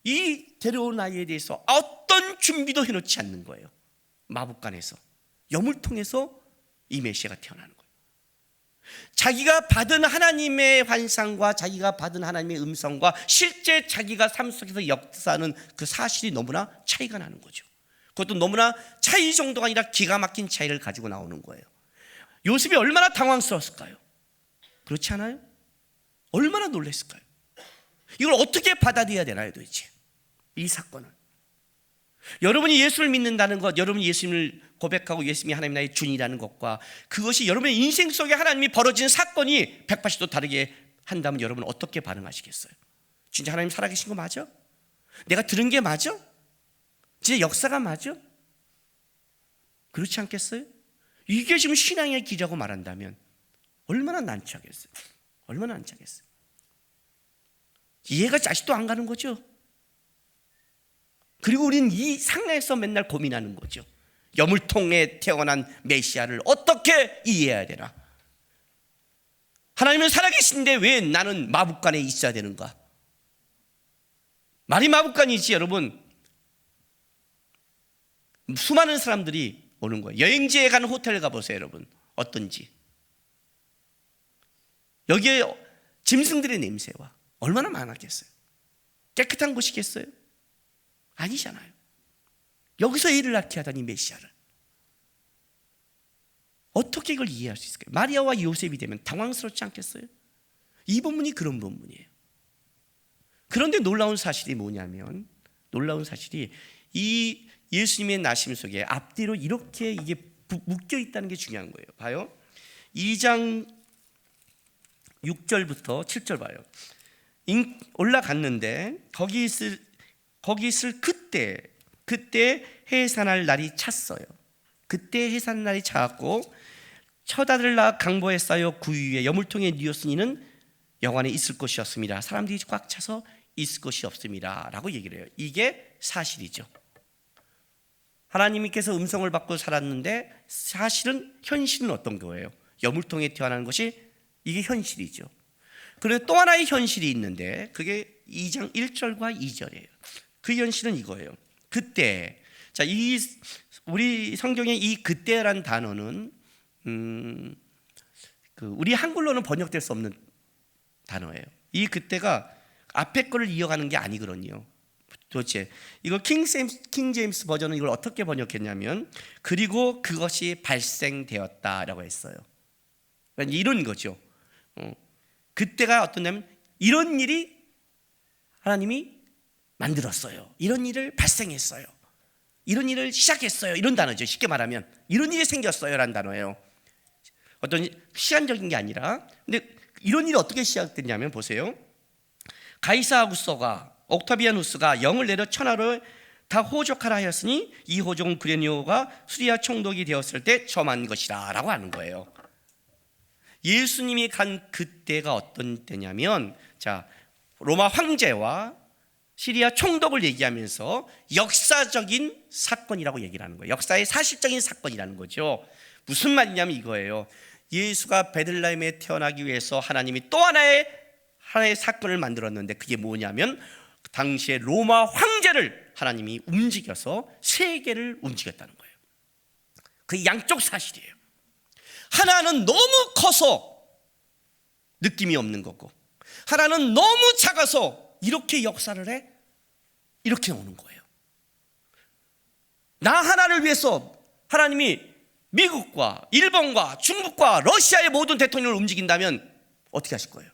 이 데려온 아이에 대해서 어떤 준비도 해놓지 않는 거예요. 마법관에서, 염을 통해서 이 메시아가 태어나는 거예요. 자기가 받은 하나님의 환상과 자기가 받은 하나님의 음성과 실제 자기가 삶 속에서 역사하는 그 사실이 너무나 차이가 나는 거죠. 그것도 너무나 차이 정도가 아니라 기가 막힌 차이를 가지고 나오는 거예요. 요셉이 얼마나 당황스러웠을까요? 그렇지 않아요? 얼마나 놀랐을까요? 이걸 어떻게 받아들여야 되나요 도대체? 이 사건을. 여러분이 예수를 믿는다는 것, 여러분이 예수님을 고백하고 예수님이 하나님 나의 주인이라는 것과 그것이 여러분의 인생 속에 하나님이 벌어진 사건이 180도 다르게 한다면 여러분은 어떻게 반응하시겠어요? 진짜 하나님 살아계신 거 맞아? 내가 들은 게 맞아? 진짜 역사가 맞아? 그렇지 않겠어요? 이게 지금 신앙의 길이라고 말한다면 얼마나 난처하겠어요? 얼마나 난처하겠어요? 이해가 아직도 안 가는 거죠? 그리고 우리는 이 상황에서 맨날 고민하는 거죠. 여물통에 태어난 메시아를 어떻게 이해해야 되나? 하나님은 살아계신데 왜 나는 마법관에 있어야 되는가? 말이 마법관이지 여러분. 수많은 사람들이 오는 거예요. 여행지에 가는 호텔 가보세요 여러분. 어떤지. 여기에 짐승들의 냄새와 얼마나 많았겠어요? 깨끗한 곳이겠어요? 아니잖아요. 여기서 애를 낳게 하다니 메시아를. 어떻게 이걸 이해할 수 있을까요? 마리아와 요셉이 되면 당황스럽지 않겠어요? 이 본문이 그런 본문이에요. 그런데 놀라운 사실이 뭐냐면, 놀라운 사실이 이 예수님의 나심 속에 앞뒤로 이렇게 이게 묶여 있다는 게 중요한 거예요. 봐요. 2장 6절부터 7절 봐요. 올라갔는데 거기 있을 그때 해산할 날이 찼어요. 그때 해산할 날이 차갖고 처다들 낳아 강보에 쌓여 구유에 여물통에 뉘었으니 이는 영안에 있을 것이었습니다. 사람들이 꽉 차서 있을 것이 없습니다 라고 얘기를 해요. 이게 사실이죠. 하나님께서 음성을 받고 살았는데 사실은 현실은 어떤 거예요? 여물통에 태어나는 것이 이게 현실이죠. 그리고 또 하나의 현실이 있는데 그게 2장 1절과 2절이에요. 그 현실은 이거예요. 그때. 자, 우리 성경의 이 그때란 단어는 우리 한글로는 번역될 수 없는 단어예요. 이 그때가 앞에 거를 이어가는 게 아니거든요. 도대체 이거 킹 제임스 버전은 이걸 어떻게 번역했냐면 그리고 그것이 발생되었다라고 했어요. 그러니까 이런 거죠. 그때가 어떠냐면 이런 일이 하나님이 만들었어요. 이런 일을 발생했어요. 이런 일을 시작했어요. 이런 단어죠. 쉽게 말하면 이런 일이 생겼어요 라는 단어예요. 어떤 시간적인 게 아니라. 근데 이런 일이 어떻게 시작됐냐면 보세요. 가이사 아구스가 옥타비아누스가 영을 내려 천하로 다 호족하라 하였으니 이 호족은 그레니오가 수리아 총독이 되었을 때 점한 것이라 라고 하는 거예요. 예수님이 간 그때가 어떤 때냐면 자, 로마 황제와 시리아 총독을 얘기하면서 역사적인 사건이라고 얘기를 하는 거예요. 역사의 사실적인 사건이라는 거죠. 무슨 말이냐면 이거예요. 예수가 베들레헴에 태어나기 위해서 하나님이 또 하나의 사건을 만들었는데 그게 뭐냐면 당시에 로마 황제를 하나님이 움직여서 세계를 움직였다는 거예요. 그 양쪽 사실이에요. 하나는 너무 커서 느낌이 없는 거고 하나는 너무 작아서 이렇게 역사를 해 이렇게 오는 거예요. 나 하나를 위해서 하나님이 미국과 일본과 중국과 러시아의 모든 대통령을 움직인다면 어떻게 하실 거예요?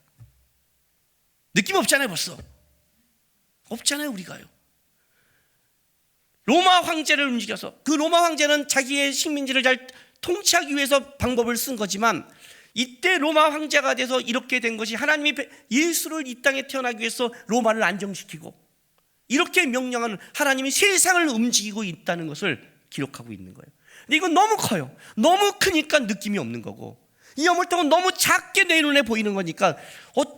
느낌 없잖아요. 벌써 없잖아요. 우리가요. 로마 황제를 움직여서 그 로마 황제는 자기의 식민지를 잘 통치하기 위해서 방법을 쓴 거지만 이때 로마 황제가 돼서 이렇게 된 것이 하나님이 예수를 이 땅에 태어나기 위해서 로마를 안정시키고 이렇게 명령하는 하나님이 세상을 움직이고 있다는 것을 기록하고 있는 거예요. 근데 이건 너무 커요. 너무 크니까 느낌이 없는 거고 이 여물통은 너무 작게 내 눈에 보이는 거니까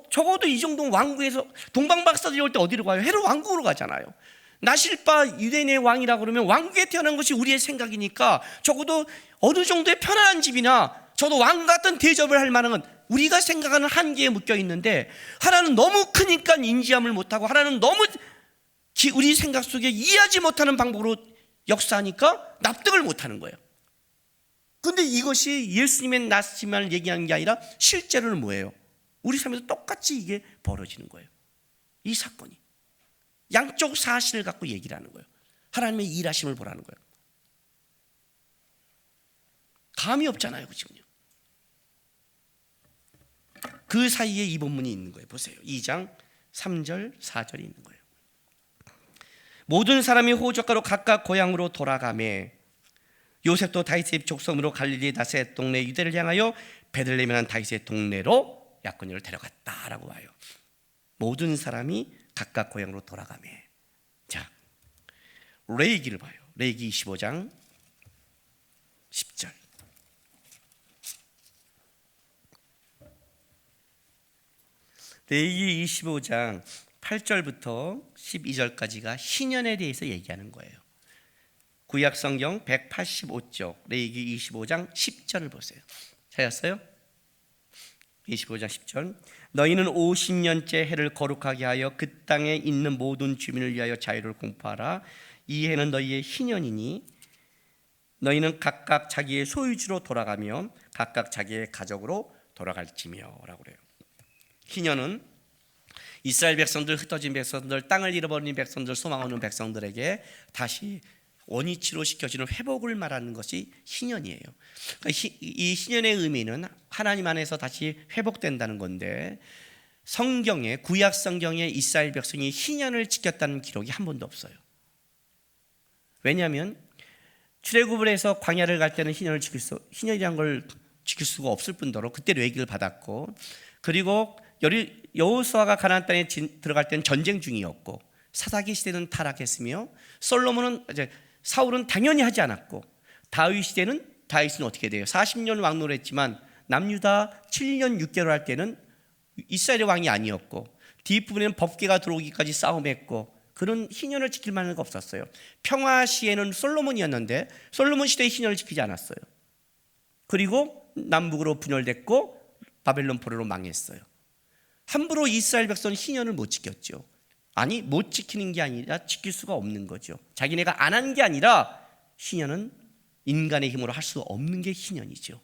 적어도 이 정도 왕국에서 동방박사들이 올 때 어디로 가요? 헤롯 왕국으로 가잖아요. 나실바 유대인의 왕이라고 그러면 왕국에 태어난 것이 우리의 생각이니까 적어도 어느 정도의 편안한 집이나 저도 왕 같은 대접을 할 만한 건 우리가 생각하는 한계에 묶여 있는데 하나는 너무 크니까 인지함을 못하고 하나는 너무 우리 생각 속에 이해하지 못하는 방법으로 역사하니까 납득을 못하는 거예요. 그런데 이것이 예수님의 나심을 얘기하는 게 아니라 실제로는 뭐예요? 우리 삶에서 똑같이 이게 벌어지는 거예요. 이 사건이 양쪽 사실을 갖고 얘기를 하는 거예요. 하나님의 일하심을 보라는 거예요. 감이 없잖아요. 지금요. 그 사이에 이 본문이 있는 거예요. 보세요. 2장 3절 4절이 있는 거예요. 모든 사람이 호적가로 각각 고향으로 돌아가매 요셉도 다윗의 족속으로 갈릴리 다셋 동네 유대를 향하여 베들레헴이라는 다윗의 동네로 약혼녀를 데려갔다라고 와요. 모든 사람이 각각 고향으로 돌아가매. 자, 레위기를 봐요. 레위기 25장 10절. 레위기 25장 8절부터 12절까지가 희년에 대해서 얘기하는 거예요. 구약 성경 185쪽 레위기 25장 10절을 보세요. 찾았어요? 25장 10절. 너희는 50년째 해를 거룩하게 하여 그 땅에 있는 모든 주민을 위하여 자유를 공포하라. 이 해는 너희의 희년이니 너희는 각각 자기의 소유지로 돌아가며 각각 자기의 가족으로 돌아갈지며 라고 그래요. 희년은 이스라엘 백성들, 흩어진 백성들, 땅을 잃어버린 백성들, 소망 없는 백성들에게 다시 원위치로 시켜주는 회복을 말하는 것이 희년이에요. 이 희년의 의미는 하나님 안에서 다시 회복된다는 건데, 성경에, 구약 성경에 이스라엘 백성이 희년을 지켰다는 기록이 한 번도 없어요. 왜냐하면 출애굽을 해서 광야를 갈 때는 희년이란 걸 지킬 수가 없을 뿐더러 그때 레위기를 받았고, 그리고 여호수아가 가나안 땅에 들어갈 때는 전쟁 중이었고, 사사기 시대는 타락했으며, 사울은 당연히 하지 않았고, 다윗은 어떻게 돼요? 40년 왕노를 했지만 남유다 7년 6개월 할 때는 이스라엘의 왕이 아니었고, 뒷부분에는 법궤가 들어오기까지 싸움했고, 그런 희년을 지킬 만한 게 없었어요. 평화 시에는 솔로몬이었는데 솔로몬 시대에 희년을 지키지 않았어요. 그리고 남북으로 분열됐고 바벨론 포로로 망했어요. 함부로 이스라엘 백성은 희년을 못 지켰죠. 아니, 못 지키는 게 아니라 지킬 수가 없는 거죠. 자기네가 안 한 게 아니라 희년은 인간의 힘으로 할 수 없는 게 희년이죠.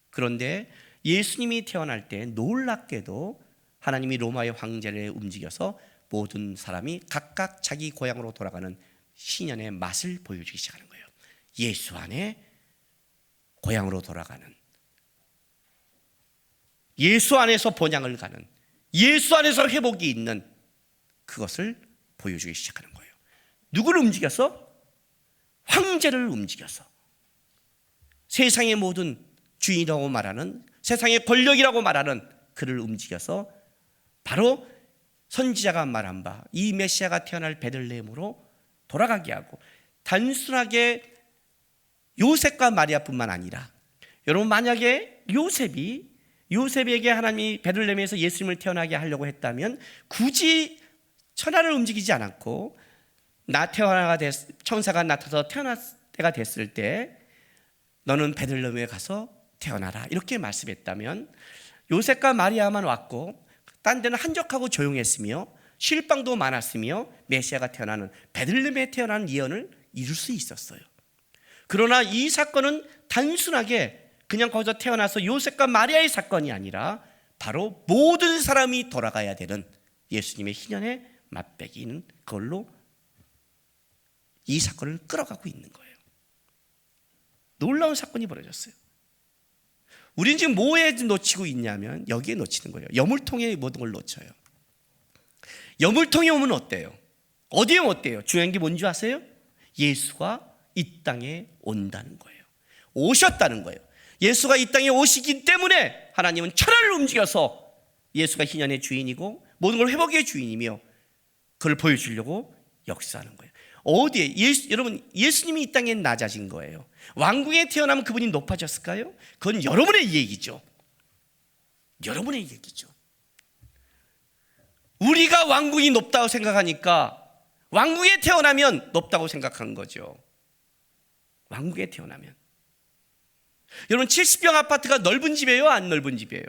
그런데 예수님이 태어날 때 놀랍게도 하나님이 로마의 황제를 움직여서 모든 사람이 각각 자기 고향으로 돌아가는 희년의 맛을 보여주기 시작하는 거예요. 예수 안에 고향으로 돌아가는, 예수 안에서 번향을 가는, 예수 안에서 회복이 있는 그것을 보여주기 시작하는 거예요. 누구를 움직여서? 황제를 움직여서. 세상의 모든 주인이라고 말하는, 세상의 권력이라고 말하는 그를 움직여서 바로 선지자가 말한 바 이 메시아가 태어날 베들레헴으로 돌아가게 하고, 단순하게 요셉과 마리아뿐만 아니라, 여러분, 만약에 요셉에게 하나님이 베들레헴에서 예수님을 태어나게 하려고 했다면 굳이 천하를 움직이지 않았고, 천사가 나타나서 태어날 때가 됐을 때 너는 베들레헴에 가서 태어나라 이렇게 말씀했다면, 요셉과 마리아만 왔고 딴 데는 한적하고 조용했으며 실방도 많았으며 메시아가 태어나는, 베들레헴에 태어나는 예언을 이룰 수 있었어요. 그러나 이 사건은 단순하게 그냥 거기서 태어나서 요셉과 마리아의 사건이 아니라 바로 모든 사람이 돌아가야 되는 예수님의 희년의 맛배기는 그걸로 이 사건을 끌어가고 있는 거예요. 놀라운 사건이 벌어졌어요. 우리는 지금 뭐에 놓치고 있냐면 여기에 놓치는 거예요. 여물통에 모든 걸 놓쳐요. 여물통에 오면 어때요? 어디에 오면 어때요? 중요한 게 뭔지 아세요? 예수가 이 땅에 온다는 거예요. 오셨다는 거예요. 예수가 이 땅에 오시기 때문에 하나님은 천하를 움직여서 예수가 희년의 주인이고 모든 걸 회복의 주인이며 그걸 보여주려고 역사하는 거예요. 어디에? 여러분, 예수님이 이 땅에 낮아진 거예요. 왕궁에 태어나면 그분이 높아졌을까요? 그건 여러분의 얘기죠. 여러분의 얘기죠. 우리가 왕궁이 높다고 생각하니까 왕궁에 태어나면 높다고 생각한 거죠. 왕궁에 태어나면. 여러분, 70평 아파트가 넓은 집이에요? 안 넓은 집이에요?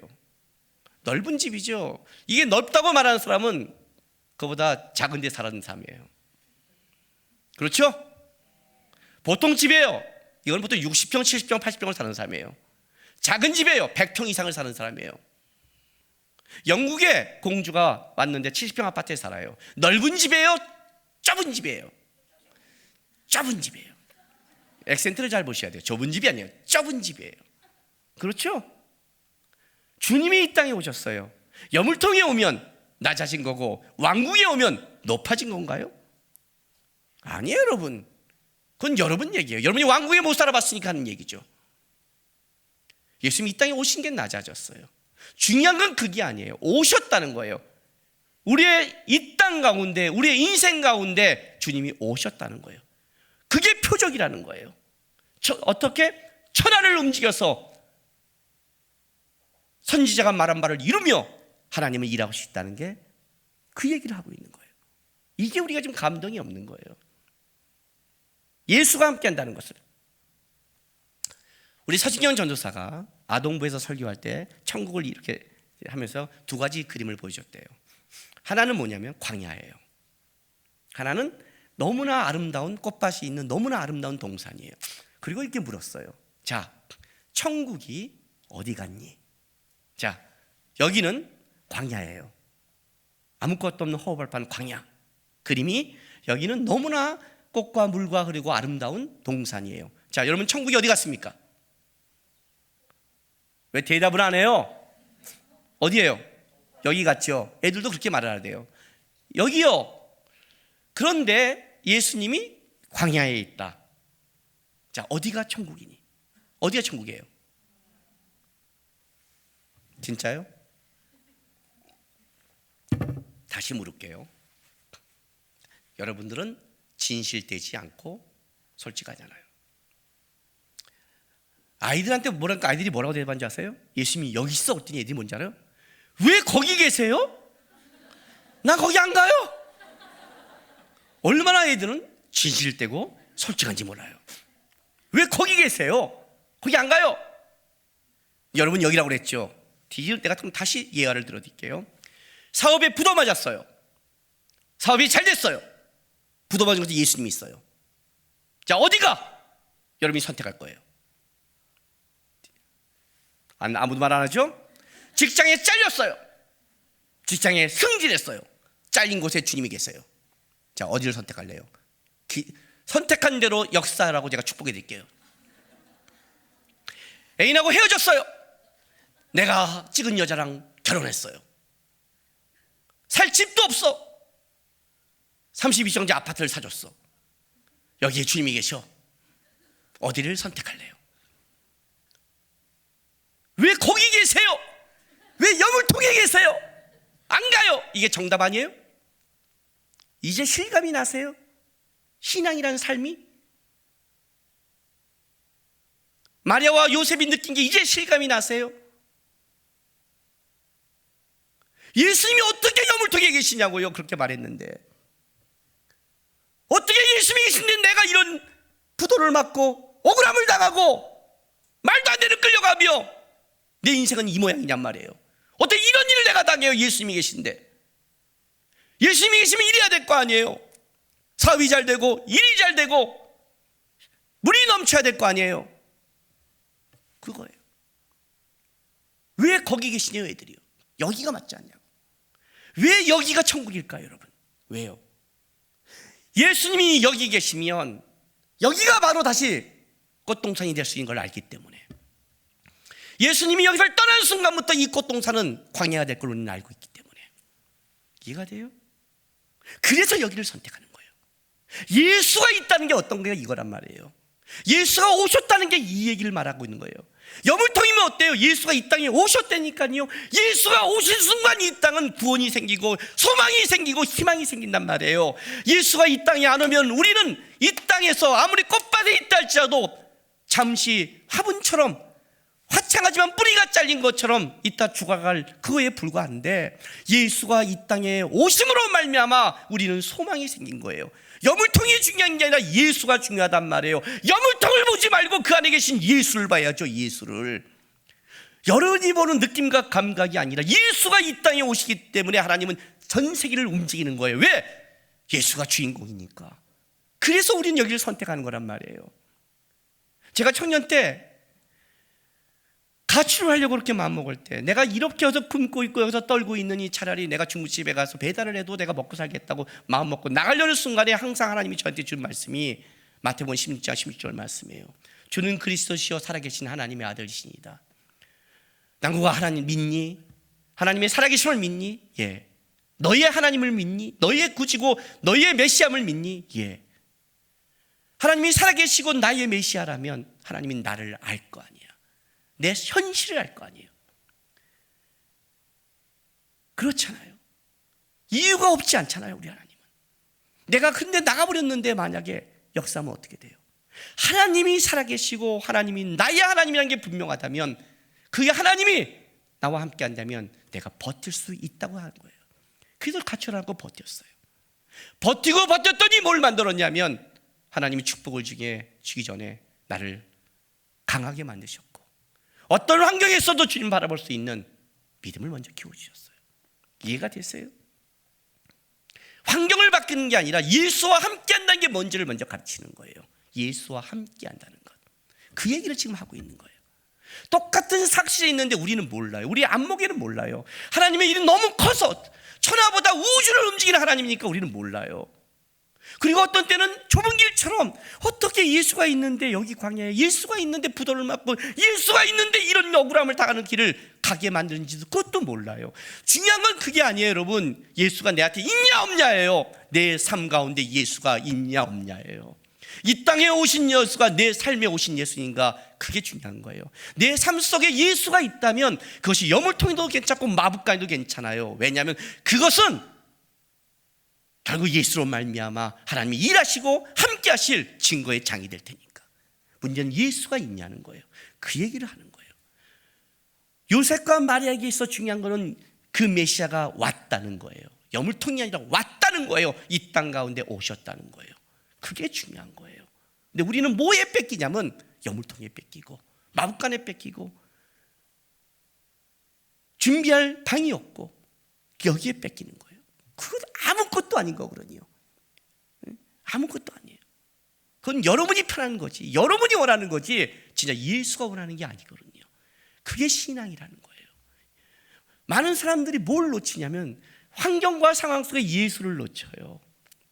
넓은 집이죠. 이게 넓다고 말하는 사람은 그보다 작은 데 사는 사람이에요. 그렇죠? 보통 집이에요. 이건 보통 60평, 70평, 80평을 사는 사람이에요. 작은 집이에요. 100평 이상을 사는 사람이에요. 영국에 공주가 왔는데 70평 아파트에 살아요. 넓은 집이에요? 좁은 집이에요? 좁은 집이에요. 액센트를 잘 보셔야 돼요. 좁은 집이 아니에요. 좁은 집이에요. 그렇죠? 주님이 이 땅에 오셨어요. 여물통에 오면 낮아진 거고 왕궁에 오면 높아진 건가요? 아니에요, 여러분. 그건 여러분 얘기예요. 여러분이 왕국에 못 살아봤으니까 하는 얘기죠. 예수님이 이 땅에 오신 게 낮아졌어요. 중요한 건 그게 아니에요. 오셨다는 거예요. 우리의 이 땅 가운데, 우리의 인생 가운데 주님이 오셨다는 거예요. 그게 표적이라는 거예요. 어떻게? 천하를 움직여서 선지자가 말한 바를 이루며 하나님은 일하고 싶다는 게 그 얘기를 하고 있는 거예요. 이게 우리가 좀 감동이 없는 거예요. 예수가 함께 한다는 것을. 우리 서진경 전도사가 아동부에서 설교할 때 천국을 이렇게 하면서 두 가지 그림을 보여줬대요. 하나는 뭐냐면 광야예요. 하나는 너무나 아름다운 꽃밭이 있는 너무나 아름다운 동산이에요. 그리고 이렇게 물었어요. 자, 천국이 어디 갔니? 자, 여기는 광야예요. 아무것도 없는 허허벌판 광야. 그림이 여기는 너무나 꽃과 물과 그리고 아름다운 동산이에요. 자, 여러분 천국이 어디 갔습니까? 왜 대답을 안 해요? 어디예요? 여기 갔죠. 애들도 그렇게 말해야 돼요. 여기요. 그런데 예수님이 광야에 있다. 자, 어디가 천국이니? 어디가 천국이에요? 진짜요? 다시 물을게요. 여러분들은 진실되지 않고 솔직하잖아요. 아이들한테 뭐랄까, 아이들이 뭐라고 대답하는지 아세요? 예수님이 여기 있어 그랬더니 애들이 뭔지 알아요? 왜 거기 계세요? 나 거기 안 가요. 얼마나 애들은 진실되고 솔직한지 몰라요. 왜 거기 계세요? 거기 안 가요. 여러분 여기라고 그랬죠. 내가 좀 다시 예화를 들어드릴게요. 사업에 부도 맞았어요. 사업이 잘 됐어요. 부도 맞은 곳에 예수님이 있어요. 자, 어디가? 여러분이 선택할 거예요. 아무도 말 안 하죠? 직장에 잘렸어요. 직장에 승진했어요. 잘린 곳에 주님이 계세요. 자, 어디를 선택할래요? 선택한 대로 역사라고 제가 축복해 드릴게요. 애인하고 헤어졌어요. 내가 찍은 여자랑 결혼했어요. 살 집도 없어. 32평제 아파트를 사줬어. 여기에 주님이 계셔. 어디를 선택할래요? 왜 거기 계세요? 왜 여물통에 계세요? 안 가요. 이게 정답 아니에요? 이제 실감이 나세요? 신앙이라는 삶이? 마리아와 요셉이 느낀 게 이제 실감이 나세요? 예수님이 어떻게 여물통에 계시냐고요? 그렇게 말했는데 어떻게 예수님이 계신데 내가 이런 부도를 맞고 억울함을 당하고 말도 안 되는 끌려가며 내 인생은 이 모양이냔 말이에요. 어떻게 이런 일을 내가 당해요? 예수님이 계신데. 예수님이 계시면 이래야 될 거 아니에요. 사업이 잘 되고 일이 잘 되고 물이 넘쳐야 될 거 아니에요. 그거예요. 왜 거기 계시냐요, 애들이요. 여기가 맞지 않냐고. 왜 여기가 천국일까요, 여러분? 왜요? 예수님이 여기 계시면 여기가 바로 다시 꽃동산이 될 수 있는 걸 알기 때문에, 예수님이 여기를 떠난 순간부터 이 꽃동산은 광야가 될 걸 우리는 알고 있기 때문에 이해가 돼요? 그래서 여기를 선택하는 거예요. 예수가 있다는 게 어떤 거예요? 이거란 말이에요. 예수가 오셨다는 게 이 얘기를 말하고 있는 거예요. 여물통이면 어때요? 예수가 이 땅에 오셨다니까요. 예수가 오신 순간 이 땅은 구원이 생기고 소망이 생기고 희망이 생긴단 말이에요. 예수가 이 땅에 안 오면 우리는 이 땅에서 아무리 꽃밭에 있다 할지라도 잠시 화분처럼 화창하지만 뿌리가 잘린 것처럼 이따 죽어갈 그거에 불과한데, 예수가 이 땅에 오심으로 말미암아 우리는 소망이 생긴 거예요. 여물통이 중요한 게 아니라 예수가 중요하단 말이에요. 여물통을 보지 말고 그 안에 계신 예수를 봐야죠. 예수를. 여러분이 보는 느낌과 감각이 아니라 예수가 이 땅에 오시기 때문에 하나님은 전 세계를 움직이는 거예요. 왜? 예수가 주인공이니까. 그래서 우리는 여기를 선택하는 거란 말이에요. 제가 청년 때 가출을 하려고 그렇게 마음먹을 때, 내가 이렇게 해서 품고 있고 여기서 떨고 있느니 차라리 내가 중국집에 가서 배달을 해도 내가 먹고 살겠다고 마음먹고 나가려는 순간에 항상 하나님이 저한테 준 말씀이 마태복음 16장 16절 말씀이에요. 주는 그리스도시요 살아계신 하나님의 아들이시니다. 남구가 하나님 믿니? 하나님의 살아계심을 믿니? 예. 너의 하나님을 믿니? 너의 구지고 너의 메시아를 믿니? 예. 하나님이 살아계시고 나의 메시아라면 하나님이 나를 알 거 아니야. 내 현실을 알 거 아니에요. 그렇잖아요. 이유가 없지 않잖아요, 우리 하나님은. 내가 근데 나가버렸는데 만약에 역사하면 어떻게 돼요? 하나님이 살아계시고 하나님이 나의 하나님이라는 게 분명하다면, 그 하나님이 나와 함께 한다면 내가 버틸 수 있다고 하는 거예요. 그래서 갇혀라고 버텼어요. 버티고 버텼더니 뭘 만들었냐면, 하나님이 축복을 주기 전에 나를 강하게 만드셨고, 어떤 환경에서도 주님 바라볼 수 있는 믿음을 먼저 키워주셨어요. 이해가 됐어요? 환경을 바꾸는 게 아니라 예수와 함께 한다는 게 뭔지를 먼저 가르치는 거예요. 예수와 함께 한다는 것, 그 얘기를 지금 하고 있는 거예요. 똑같은 사실이 있는데 우리는 몰라요. 우리 안목에는 몰라요. 하나님의 일이 너무 커서 천하보다 우주를 움직이는 하나님이니까 우리는 몰라요. 그리고 어떤 때는 좁은 길처럼 어떻게 예수가 있는데 여기 광야에 예수가 있는데 부도를 맞고 예수가 있는데 이런 억울함을 당하는 길을 가게 만드는지도 그것도 몰라요. 중요한 건 그게 아니에요, 여러분. 예수가 내한테 있냐 없냐예요. 내 삶 가운데 예수가 있냐 없냐예요. 이 땅에 오신 예수가 내 삶에 오신 예수인가, 그게 중요한 거예요. 내 삶 속에 예수가 있다면 그것이 여물통에도 괜찮고 마북간에도 괜찮아요. 왜냐하면 그것은 결국 예수로 말미암아 하나님이 일하시고 함께 하실 증거의 장이 될 테니까. 문제는 예수가 있냐는 거예요. 그 얘기를 하는 거예요. 요셉과 마리아에게 있어 중요한 거는 그 메시아가 왔다는 거예요. 여물통이 아니라 왔다는 거예요. 이 땅 가운데 오셨다는 거예요. 그게 중요한 거예요. 근데 우리는 뭐에 뺏기냐면 여물통에 뺏기고 마법관에 뺏기고 준비할 방이 없고 여기에 뺏기는 거예요. 그건 아무것도 아닌 거거든요. 아무것도 아니에요. 그건 여러분이 편한 거지, 여러분이 원하는 거지, 진짜 예수가 원하는 게 아니거든요. 그게 신앙이라는 거예요. 많은 사람들이 뭘 놓치냐면 환경과 상황 속에 예수를 놓쳐요.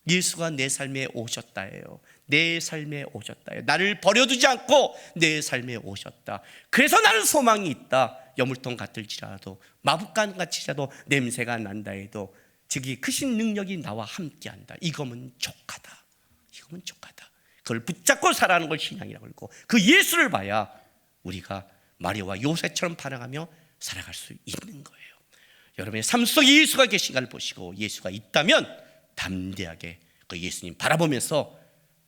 예수가 내 삶에 오셨다예요. 내 삶에 오셨다예요. 나를 버려두지 않고 내 삶에 오셨다. 그래서 나는 소망이 있다. 여물통 같을지라도 마법관 같을지라도 냄새가 난다 해도 즉이 크신 능력이 나와 함께한다. 이거면 족하다. 이거면 족하다. 그걸 붙잡고 살아가는 걸 신앙이라고 그러고, 그 예수를 봐야 우리가 마리아와 요셉처럼 반응하며 살아갈 수 있는 거예요. 여러분의 삶 속에 예수가 계신가를 보시고 예수가 있다면 담대하게 그 예수님 바라보면서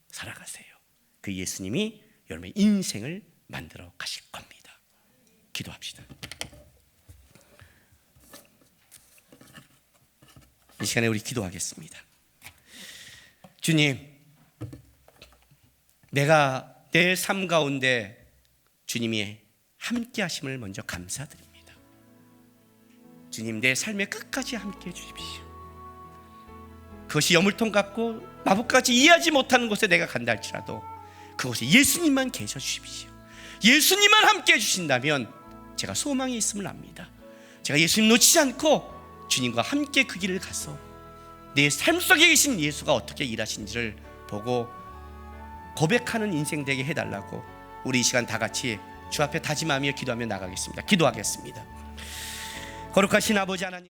살아가세요. 그 예수님이 여러분의 인생을 만들어 가실 겁니다. 기도합시다. 이 시간에 우리 기도하겠습니다. 주님, 내가 내 삶 가운데 주님이 함께 하심을 먼저 감사드립니다. 주님, 내 삶의 끝까지 함께 해 주십시오. 그것이 여물통 같고 마법까지 이해하지 못하는 곳에 내가 간다 할지라도 그곳에 예수님만 계셔 주십시오. 예수님만 함께 해 주신다면 제가 소망이 있음을 압니다. 제가 예수님 놓치지 않고 주님과 함께 그 길을 가서 내 삶 속에 계신 예수가 어떻게 일하신지를 보고 고백하는 인생 되게 해달라고 우리 이 시간 다 같이 주 앞에 다짐하며 기도하며 나가겠습니다. 기도하겠습니다. 거룩하신 아버지 하나님,